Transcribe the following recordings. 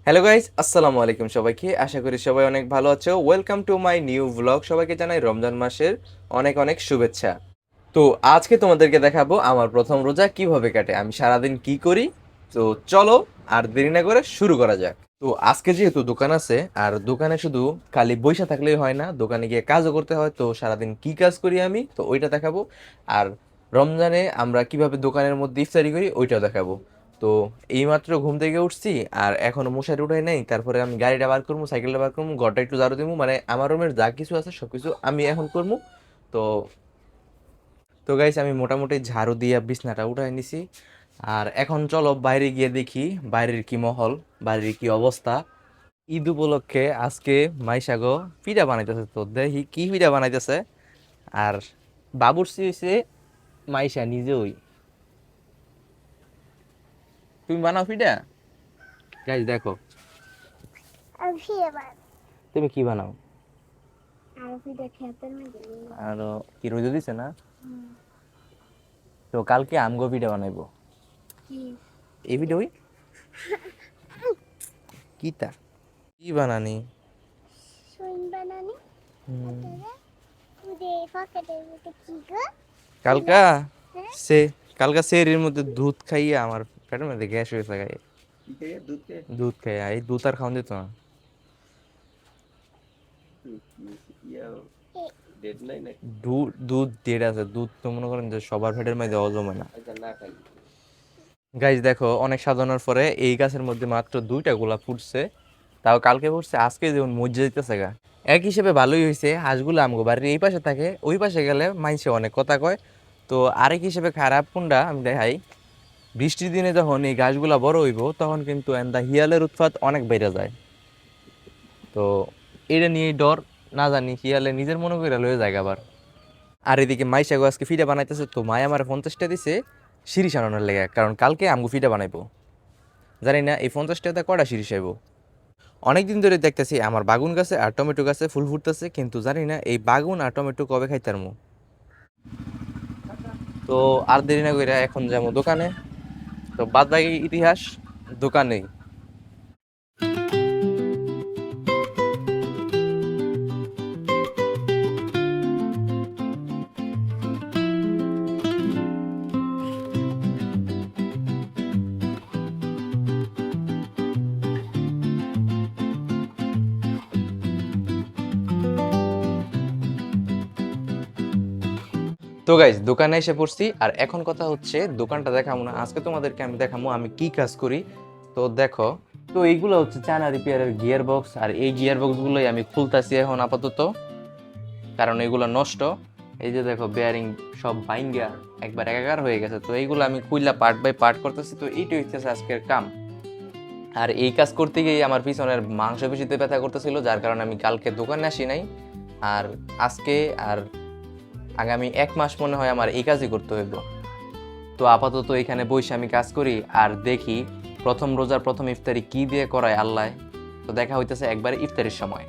Hello guys, আসসালামু আলাইকুম সবাইকে। আশা করি সবাই অনেক ভালো আছো। Welcome to my new blog. সবাইকে জানাই রমজান মাসের অনেক অনেক শুভেচ্ছা। তো আজকে তোমাদেরকে দেখাবো আমার প্রথম রোজা কিভাবে কাটে, আমি সারাদিন কি করি। তো চলো আর দেরি না করে শুরু করা যাক। তো আজকে যেহেতু দোকান আছে, আর দোকানে শুধু খালি বইসা থাকলেই হয় না, দোকানে গিয়ে কাজও করতে হয়। তো সারাদিন কি কাজ করি আমি, তো ওইটা দেখাবো। আর রমজানে আমরা কিভাবে দোকানের মধ্যে ইফতারি করি ওইটাও দেখাবো। তো এইমাত্র ঘুম থেকে উঠছি, আর এখনো মশারি উঠাই নাই। তারপরে আমি গাড়িটা বার করবো, সাইকেলটা বার করবো, ঘরটা একটু ঝাড়ু দিব, মানে আমার রুমের যা কিছু আছে সবকিছু আমি এখন করবো। তো তো গাইস, আমি মোটামুটি ঝাড়ু দিয়ে বিছনাটা উঠাই নিছি। আর এখন চলো বাইরে গিয়ে দেখি বাইরের কি মহল, বাইরের কি অবস্থা। ঈদ উপলক্ষে আজকে মাইশাগো পিঠা বানাইতেছে, তো দেখি কি পিঠা বানাইতেছে। আর বাবুর্চি হইছে মাইশা নিজেই। তুমি বানাও পিঠা? গাইস দেখো, আমি এবার তুমি কি বানাও? আরবিটা খেতের মধ্যে নিয়ে আর কি রোদ দিছে না? হুম, তো কালকে আমগো পিঠা বানাইবো। কি এই পিঠা ওই কিতা কি বানানি? সুইন বানানি হুম, এটারে উদে পকেটের মধ্যে কি গো কালকা হ্যাঁ সে কালকা সেরির মধ্যে দুধ খাইয়ে আমার পেটের মধ্যে গ্যাস হয়েছে গায়ে। দুধ খাইয়া এই দুধ আর খাওয়ান দিত না। এ- দুধ দুধ দেড় আছে, দুধ তো মনে করেন যে সবার পেটের মধ্যে হজম হয় না। গাইজ দেখো, অনেক সাজানোর পরে এই গাছের মধ্যে মাত্র দুইটা গোলাপ ফুটছে। তাও কালকে ফুটছে, আজকে যেমন মজ্জা দিতেছে গা। এক হিসেবে ভালোই হয়েছে, হাঁসগুলো আমগো বাড়ির এই পাশে থাকে, ওই পাশে গেলে মাইনসে অনেক কথা কয়। তো আরেক হিসেবে খারাপ কোনটা আমি দেখাই, বৃষ্টির দিনে যখন এই গাছগুলা বড় হইব তখন কিন্তু এন্দা হিয়ালের উৎপাত অনেক বেড়ে যায়। তো এটা নিয়ে ডর, না জানি হিয়ালে নিজের মনে করে লয়ে যায় আবার। আর এদিকে মাইশা গো আজকে ফিটা বানাইতেছে, তো মায় আমার 50টা দিছে সিঁড়ি সারানোর লেগে, কারণ কালকে আমগো ফিটা বানাইবো। জানি না এই 50টাতে কটা সিঁড়ি সাইবো। অনেকদিন ধরে দেখতেছি আমার বাগুন গাছে আর টমেটো গাছে ফুল ফুটতেছে, কিন্তু জানি না এই বাগুন আর টমেটো কবে খাইতারমু। তো আর দেরি না কইরা এখন যাবো দোকানে। তো বাদ বাকি ইতিহাস দোকানেই। তো গাইজ দোকানে এসে পড়ছি, আর এখন কথা হচ্ছে দোকানটা দেখাবো না আজকে তোমাদেরকে, আমি দেখাবো আমি কি কাজ করি। তো দেখো, তো এইগুলো হচ্ছে চায়না রিপেয়ারের গিয়ার বক্স, আর এই গিয়ার বক্স গুলোই আমি খুলতাছি এখন আপাতত, কারণ এগুলো নষ্ট। এই যে দেখো বেয়ারিং সব বাইঙ্গা একবার একাকার হয়ে গেছে, তো এইগুলো আমি খুইলা পার্ট বাই পার্ট করতেছি। তো এইটাই হচ্ছে আজকের কাম। আর এই কাজ করতে গিয়ে আমার পিছনের মাংসপেশিতে ব্যথা করতেছিল, যার কারণে আমি কালকে দোকানে আসি নাই। আর আজকে আর আগামী 1 মাস মনে হয় আমার এই কাজই করতে হইব। তো আপাতত এখানে বসে আমি কাজ করি আর দেখি প্রথম রোজার প্রথম ইফতারি কি দিয়ে করায় আল্লাহ। তো দেখা হইতেছে একবারে ইফতারির সময়।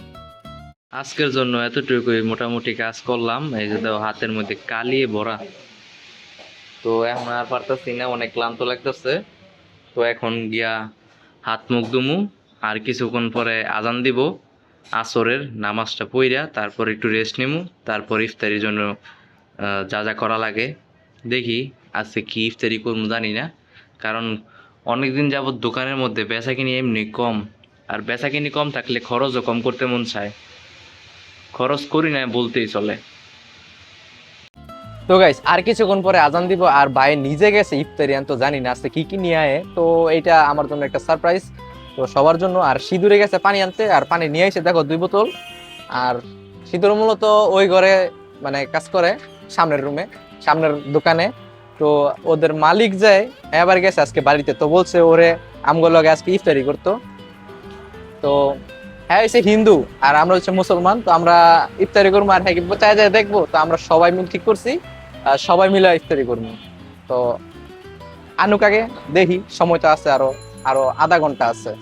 আজকের জন্য এতটুকুই মোটামুটি কাজ করলাম, এই যে দেখো হাতের মধ্যে কালি ভরা। তো এখন আর পারতেছি না, অনেক ক্লান্ত লাগতেছে। তো এখন গিয়া হাত মুখ ধুমু, আর কিছুক্ষণ পরে আজান দিব আসরের নামাজটা পইরা, তারপর একটু রেস্ট নিমু, তারপর ইফতারির জন্য যা যা করা লাগে দেখি। আজকে কি ইফতারি করবো জানি না, কারণ অনেকদিন যাবত দোকানের মধ্যে বেচাকিনি এমনি কম, আর বেচাকিনি কম থাকলে খরচও কম করতে মন চায়। খরচ করি না বলতেই চলে। তো গাইস, আর কিছুক্ষণ পরে আজান দিব, আর ভাই নিজে গেছে ইফতারি আনতে, জানি না আজকে কি কি নিয়ে আয়। তো এটা আমার জন্য একটা সারপ্রাইজ, তো সবার জন্য। আর সিঁদুরে গেছে পানি আনতে, আর পানি নিয়ে এসে দেখো 2 বোতল। আর সিঁদুর মূলত ওই ঘরে মানে কাজ করে, সামনের রুমে, সামনের দোকানে। তো ওদের মালিক যায় এবার গেছে আজকে বাড়িতে, তো বলছে ওরে আমগো লগে আজকে ইফতারি করতো। তো হ্যাঁ হচ্ছে হিন্দু আর আমরা হচ্ছে মুসলমান, তো আমরা ইফতারি করবো আর হ্যাঁ চাই যায় দেখবো। তো আমরা সবাই মিলে ঠিক করছি সবাই মিলে ইফতারি করবো। তো আনুক আগে, দেখি সময় তো আছে, আরো আরো আধা ঘন্টা আছে।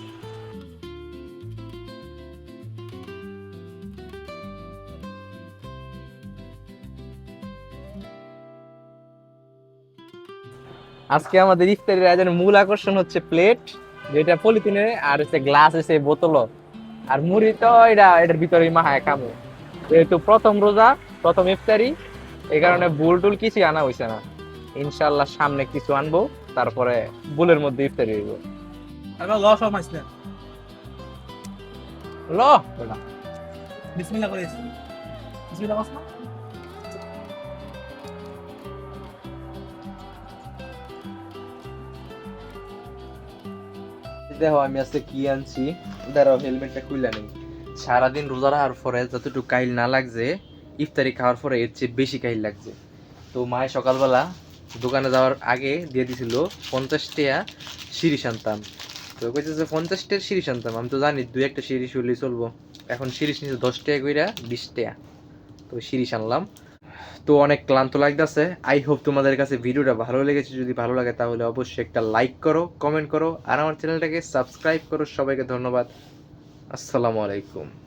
আজকে আমাদের ইফতারির আয়োজনের মূল আকর্ষণ হচ্ছে প্লেট। যেটা পলিথিনে আর হচ্ছে গ্লাস আছে বোতল আর মুড়ি তো এটার ভিতরে মাহায় খামো যেহেতু প্রথম রোজা প্রথম ইফতারি এই কারণে বুল টুল কিছু আনা হইছে না ইনশাল্লাহ সামনে কিছু আনবো তারপরে বুলের মধ্যে ইফতারি হইব এবার লস অফ মাইসলে ল বিসমিল্লাহ করে দিছি বিসমিল্লাহ মাস না দেখো আমি আজকে কি আনছি দাঁড়াও হেলমেটটা খুলে নেই সারাদিন রোজা রাখার পরে যতটুকু কাইল না লাগছে ইফতারি খাওয়ার পরে এর চেয়ে বেশি কাইল লাগছে তো মায়ে সকালবেলা দোকানে যাওয়ার আগে দিয়ে দিছিল 50 টাকা সিঁড়ি আনতাম তো কইছে যে 50 টাকার সিঁড়ি আনতাম আমি তো জানি দুই একটা সিঁড়ি হলেই চলবো এখন সিঁড়ি নিচে 10 টাকা কইরা 20 টাকা তো সিঁড়ি আনলাম তো অনেক ক্লান্ত লাগতেছে আই হোপ তোমাদের কাছে ভিডিওটা ভালো লেগেছে যদি ভালো লাগে তাহলে অবশ্যই একটা লাইক করো কমেন্ট করো আর আমার চ্যানেলটাকে সাবস্ক্রাইব করো সবাইকে ধন্যবাদ আসসালামু আলাইকুম